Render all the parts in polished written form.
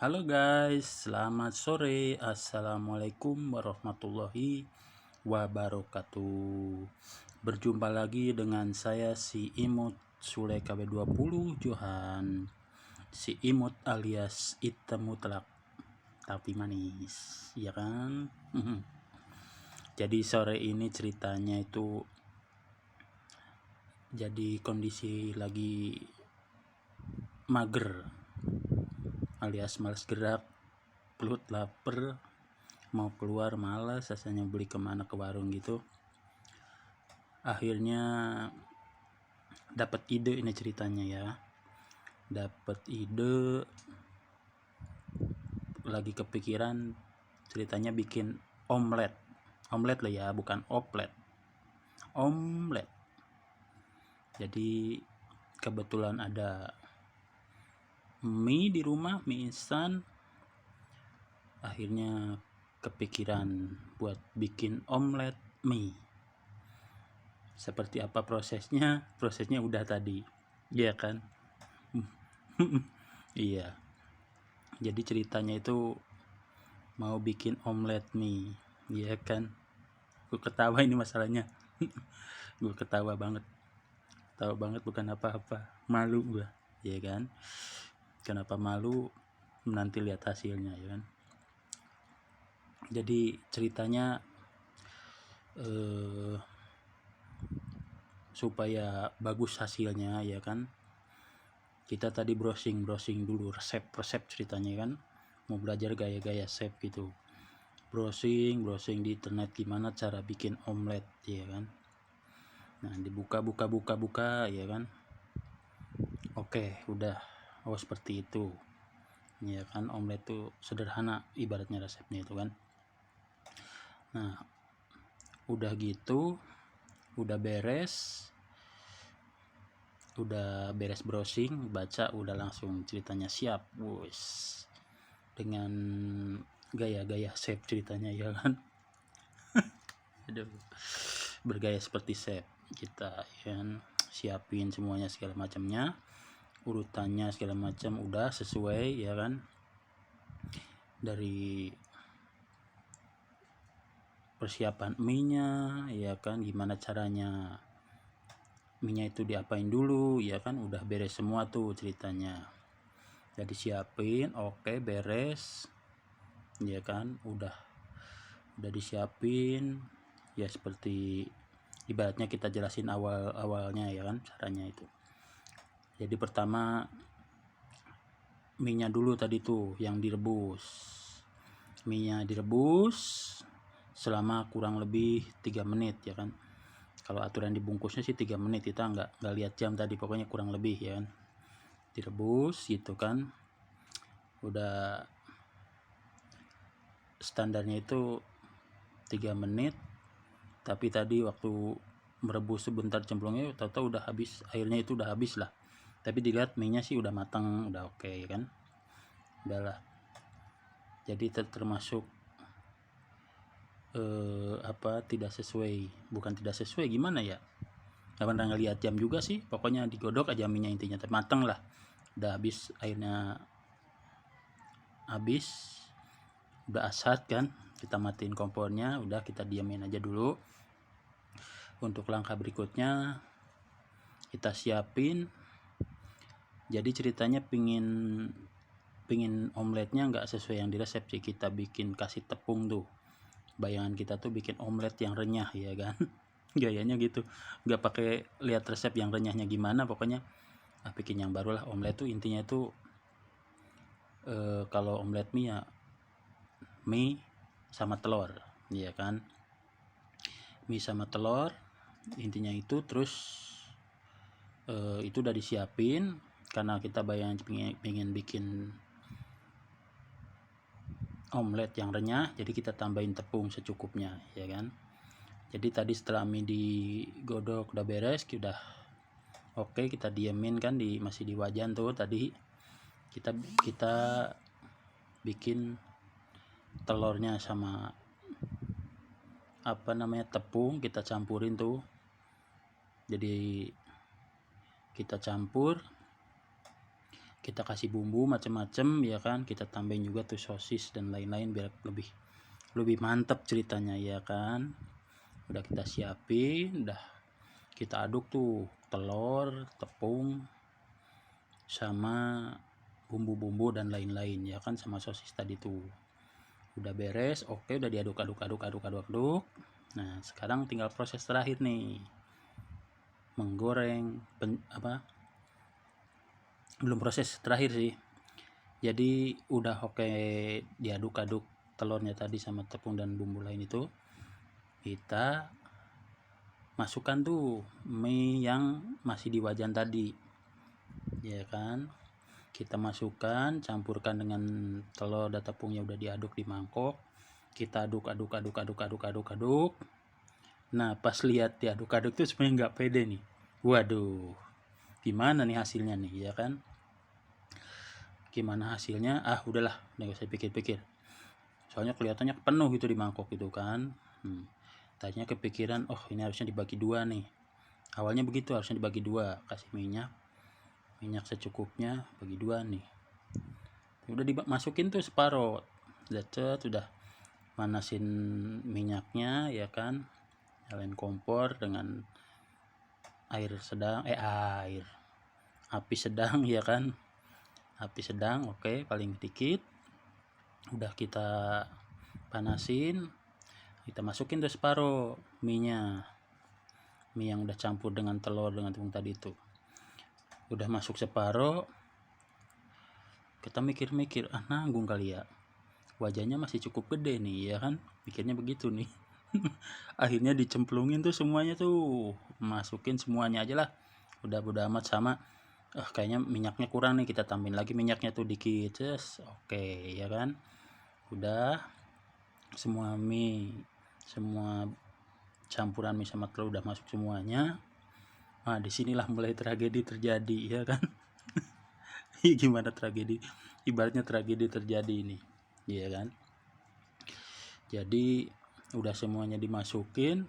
Halo guys, selamat sore. Assalamualaikum warahmatullahi wabarakatuh. Berjumpa lagi dengan saya si Imut Sule KB20 Johan. Si Imut alias hitam mutlak tapi manis, ya kan? Jadi sore ini ceritanya itu jadi kondisi lagi mager alias malas gerak, perut lapar, mau keluar malas, rasanya beli kemana ke warung gitu. Akhirnya dapat ide, ini ceritanya ya, dapat ide, lagi kepikiran ceritanya bikin omelet lah ya, bukan oplet, omelet. Jadi kebetulan ada mie di rumah, mie instan. Akhirnya kepikiran buat bikin omelet mie. Seperti apa prosesnya? Prosesnya udah tadi, ya kan? Iya. Jadi ceritanya itu mau bikin omelet mie, ya kan? Gue ketawa ini masalahnya. Gue ketawa banget bukan apa-apa, malu gue, ya kan? Kenapa malu? Nanti lihat hasilnya, ya kan? Jadi ceritanya supaya bagus hasilnya, ya kan, kita tadi browsing dulu resep ceritanya kan, mau belajar gaya-gaya chef gitu, browsing di internet gimana cara bikin omelet, ya kan. Nah, dibuka ya kan. Oke, udah, seperti itu, ya kan. Omelet tuh sederhana ibaratnya resepnya itu kan. Nah, udah gitu, udah beres browsing, baca, udah langsung ceritanya siap, wes, dengan gaya-gaya chef ceritanya, ya kan. Aduh, bergaya seperti chef kita, ya kan. Siapin semuanya segala macamnya, urutannya segala macam udah sesuai, ya kan. Dari persiapan mie-nya, ya kan, gimana caranya mie-nya itu diapain dulu, ya kan, udah beres semua tuh ceritanya. Jadi siapin, oke, beres, ya kan, udah disiapin, ya seperti ibaratnya kita jelasin awalnya, ya kan, caranya itu. Jadi pertama mie-nya dulu tadi tuh yang direbus. Mie-nya direbus selama kurang lebih 3 menit, ya kan. Kalau aturan dibungkusnya sih 3 menit, kita nggak lihat jam tadi, pokoknya kurang lebih, ya kan. Direbus gitu kan. Udah standarnya itu 3 menit, tapi tadi waktu merebus sebentar cemplungnya, tahu-tahu udah habis, airnya itu udah habis lah. Tapi dilihat mie-nya sih udah matang, udah oke, ya kan. Udahlah. Jadi termasuk tidak sesuai gimana ya, nggak pernah ngeliat jam juga sih, pokoknya digodok aja mie-nya, intinya matang lah. Udah habis, airnya habis, udah asat kan, kita matiin kompornya, udah kita diamin aja dulu. Untuk langkah berikutnya kita siapin. Jadi ceritanya pingin omeletnya nggak sesuai yang di resep sih, kita bikin kasih tepung tuh. Bayangan kita tuh bikin omelet yang renyah, ya kan. Gayanya gitu, nggak pakai lihat resep yang renyahnya gimana, pokoknya bikin yang baru lah. Omelet tuh intinya tuh kalau omelet mie ya mie sama telur, ya kan. Mie sama telur intinya itu. Terus itu udah disiapin karena kita pengen bikin omelet yang renyah, jadi kita tambahin tepung secukupnya, ya kan. Jadi tadi setelah mie digodok udah beres, udah oke, kita diemin kan, masih di wajan tuh. Tadi kita bikin telurnya sama tepung, kita campurin tuh. Jadi kita campur, kita kasih bumbu macam-macam ya kan, kita tambahin juga tuh sosis dan lain-lain biar lebih mantap ceritanya ya kan. Udah kita siapin, udah kita aduk tuh telur, tepung sama bumbu-bumbu dan lain-lain ya kan, sama sosis tadi tuh. Udah beres, oke, udah diaduk-aduk. Nah, sekarang tinggal proses terakhir nih. Menggoreng belum proses terakhir sih. Jadi udah oke, diaduk-aduk telurnya tadi sama tepung dan bumbu lain itu. Kita masukkan tuh mie yang masih di wajan tadi. Ya kan? Kita masukkan, campurkan dengan telur dan tepungnya udah diaduk di mangkok. Kita aduk. Nah, pas lihat diaduk-aduk tuh sebenarnya nggak pede nih. Waduh, gimana nih hasilnya nih, ya kan? Gimana hasilnya? Udahlah, nggak usah pikir-pikir. Soalnya kelihatannya penuh gitu di mangkok gitu kan. Tadinya kepikiran, ini harusnya dibagi dua nih. Awalnya begitu, harusnya dibagi dua, kasih minyak secukupnya, bagi dua nih. Udah dimasukin tuh separuh, udah manasin minyaknya ya kan, nyalain kompor dengan api sedang ya kan, api sedang, oke, paling dikit. Udah kita panasin, kita masukin tuh separuh mie yang udah campur dengan telur dengan tepung tadi itu. Udah masuk separuh, kita mikir-mikir, nanggung kali ya, wajahnya masih cukup gede nih ya kan, pikirnya begitu nih. Akhirnya dicemplungin tuh semuanya tuh, masukin semuanya aja lah, udah amat sama. Kayaknya minyaknya kurang nih, kita tambahin lagi minyaknya tuh dikit. Oke ya kan, udah semua campuran mie sama telur udah masuk semuanya. Disinilah mulai tragedi terjadi ya kan. Gimana tragedi, ibaratnya tragedi terjadi ini ya kan. Jadi udah semuanya dimasukin,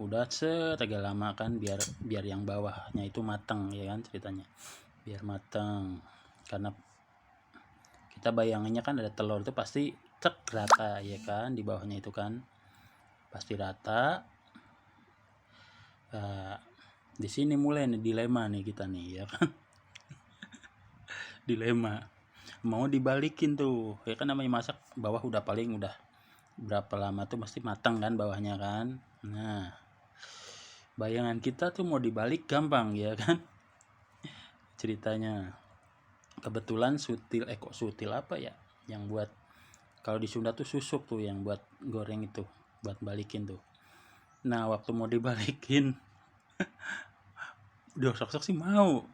udah agak lama kan, biar yang bawahnya itu matang ya kan ceritanya, biar matang. Karena kita bayangannya kan ada telur itu pasti rata ya kan, di bawahnya itu kan pasti rata. Di sini mulai nih dilema nih kita nih ya kan. Dilema mau dibalikin tuh ya kan, namanya masak bawah udah berapa lama tuh mesti matang kan bawahnya kan. Nah, bayangan kita tuh mau dibalik gampang ya kan ceritanya. Kebetulan sutil apa ya yang buat, kalau di Sunda tuh susuk tuh yang buat goreng itu, buat balikin tuh. Nah, waktu mau dibalikin diosok-osok sih mau,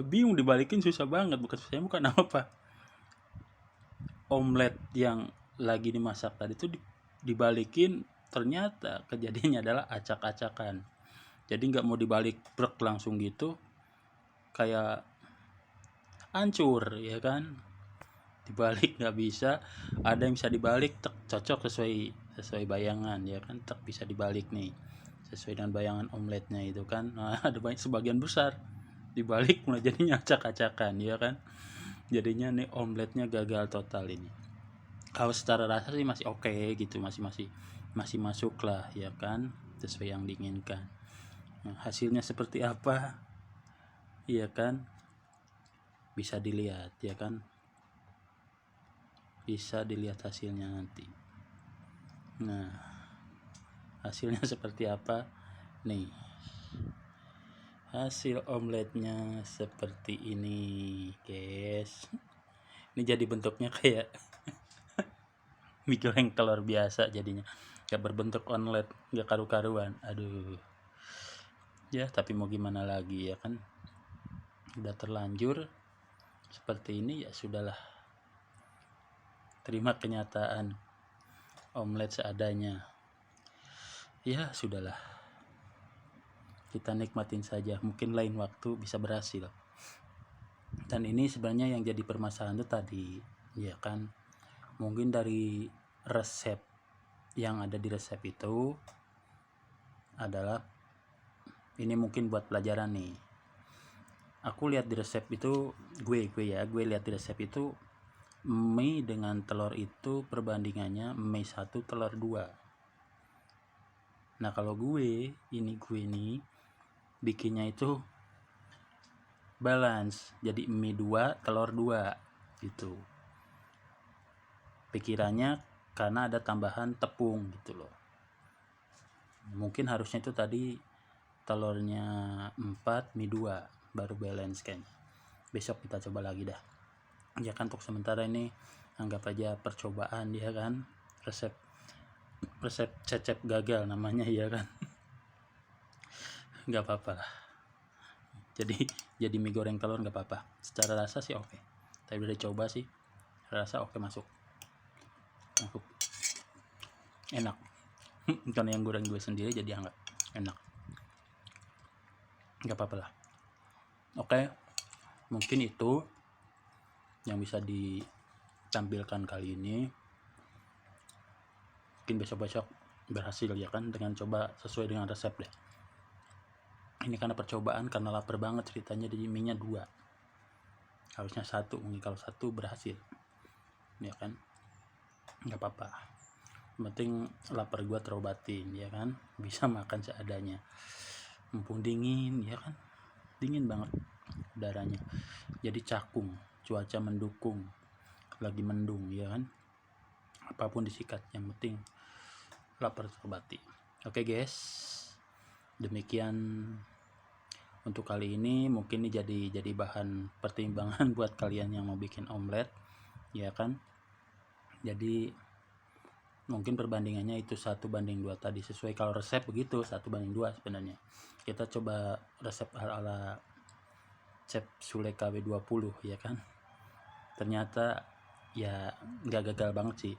bingung dibalikin, susah banget. Bukan apa, omelet yang lagi dimasak tadi tuh dibalikin, ternyata kejadiannya adalah acak-acakan. Jadi nggak mau dibalik brek langsung gitu, kayak hancur ya kan. Dibalik nggak bisa, ada yang bisa dibalik cocok sesuai bayangan ya kan, bisa dibalik nih sesuai dengan bayangan omeletnya itu kan. Ada sebagian besar dibalik mulai jadinya acak-acakan ya kan. Jadinya nih omeletnya gagal total ini. Kalau secara rasa sih masih oke gitu, masih masuk lah ya kan, sesuai yang diinginkan. Hasilnya seperti apa ya kan, bisa dilihat ya kan, bisa dilihat hasilnya nanti. Nah, hasilnya seperti apa nih, hasil omeletnya seperti ini guys. Ini jadi bentuknya kayak mie goreng telur biasa jadinya, gak berbentuk omelet, gak karu-karuan. Aduh ya, tapi mau gimana lagi ya kan, udah terlanjur seperti ini ya sudahlah, terima kenyataan, omelet seadanya ya sudahlah, kita nikmatin saja, mungkin lain waktu bisa berhasil. Dan ini sebenarnya yang jadi permasalahan itu tadi ya kan, mungkin dari resep yang ada di resep itu adalah, ini mungkin buat pelajaran nih, aku lihat di resep itu, gue lihat di resep itu mie dengan telur itu perbandingannya mie 1 telur 2. Nah kalau gue nih bikinnya itu balance, jadi mie 2 telur 2 gitu pikirannya, karena ada tambahan tepung gitu loh. Mungkin harusnya itu tadi telurnya 4 mie 2 baru balance kayaknya. Besok kita coba lagi dah ya kan. Untuk sementara ini anggap aja percobaan ya kan, resep cecep gagal namanya ya kan. Nggak apa-apa lah, jadi mie goreng telur nggak apa-apa. Secara rasa sih oke, tapi udah coba sih rasa oke, masuk enak. Karena yang goreng gue sendiri jadi anggap enak, nggak apa-apa lah. Oke, mungkin itu yang bisa ditampilkan kali ini. Mungkin besok-besok berhasil ya kan, dengan coba sesuai dengan resep deh. Ini karena percobaan, karena lapar banget ceritanya, jadi mie nya 2, harusnya 1 mungkin. Kalau 1 berhasil ya kan, nggak apa-apa, yang penting lapar gua terobatin ya kan, bisa makan seadanya. Mumpung dingin ya kan, dingin banget udaranya, jadi cakung, cuaca mendukung, lagi mendung ya kan, apapun disikat, yang penting lapar terobati. Oke guys, demikian untuk kali ini. Mungkin ini jadi bahan pertimbangan buat kalian yang mau bikin omelet ya kan. Jadi mungkin perbandingannya itu 1:2 tadi, sesuai kalau resep begitu 1:2 sebenarnya. Kita coba resep ala Chef Sule KW20 ya kan, ternyata ya nggak gagal banget sih,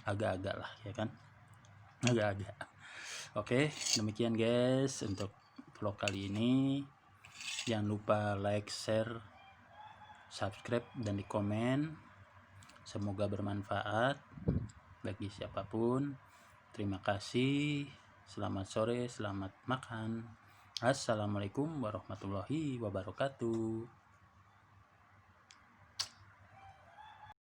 agak-agak lah ya kan, agak-agak. Oke, demikian guys untuk vlog kali ini. Jangan lupa like, share, subscribe, dan di komen. Semoga bermanfaat bagi siapapun. Terima kasih. Selamat sore, selamat makan. Assalamualaikum warahmatullahi wabarakatuh.